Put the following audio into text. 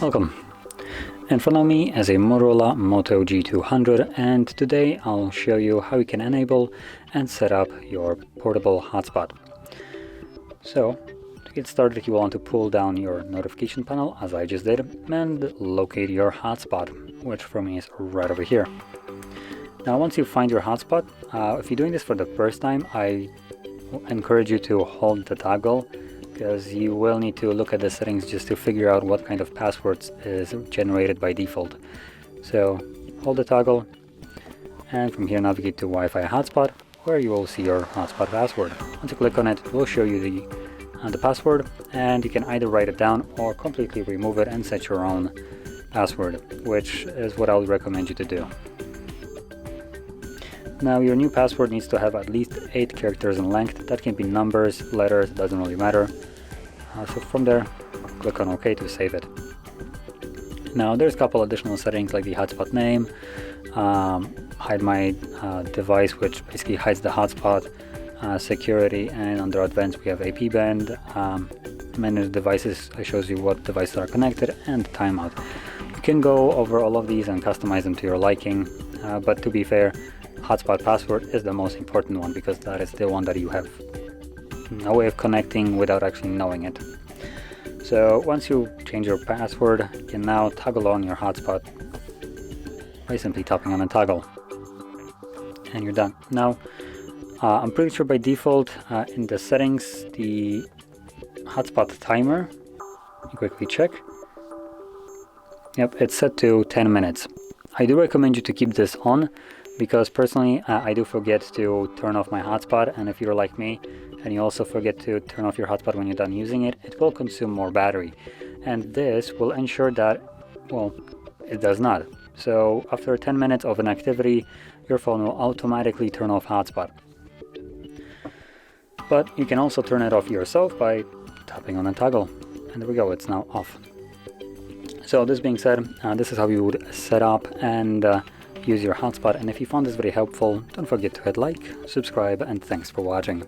Welcome. In front of me is a Motorola Moto G200, and today I'll show you how you can enable and set up your portable hotspot. So to get started, you want to pull down your notification panel as I just did and locate your hotspot, which for me is right over here. Now once you find your hotspot, if you're doing this for the first time, I encourage you to hold the toggle, because you will need to look at the settings just to figure out what kind of passwords is generated by default. So hold the toggle, and from here navigate to Wi-Fi hotspot, where you will see your hotspot password. Once you click on it, it will show you the password, and you can either write it down or completely remove it and set your own password, which is what I would recommend you to do. Now your new password needs to have at least 8 characters in length. That can be numbers, letters, doesn't really matter. So from there, click on OK to save it. Now there's a couple additional settings like the hotspot name, hide my device, which basically hides the hotspot, security, and under advanced we have AP band, manage devices, it shows you what devices are connected, and timeout. You can go over all of these and customize them to your liking, but to be fair, hotspot password is the most important one, because that is the one that you have no way of connecting without actually knowing it. So once you change your password, you can now toggle on your hotspot by simply tapping on the toggle, and you're done. Now I'm pretty sure by default in the settings, the hotspot timer, let me quickly check. Yep, it's set to 10 minutes. I do recommend you to keep this on, because personally I do forget to turn off my hotspot, and if you're like me and you also forget to turn off your hotspot when you're done using it, it will consume more battery, and this will ensure that, well, it does not. So after 10 minutes of an activity, your phone will automatically turn off hotspot. But you can also turn it off yourself by tapping on the toggle, and there we go, it's now off. So this being said, this is how you would set up and use your hotspot, and if you found this very helpful, don't forget to hit like, subscribe, and thanks for watching.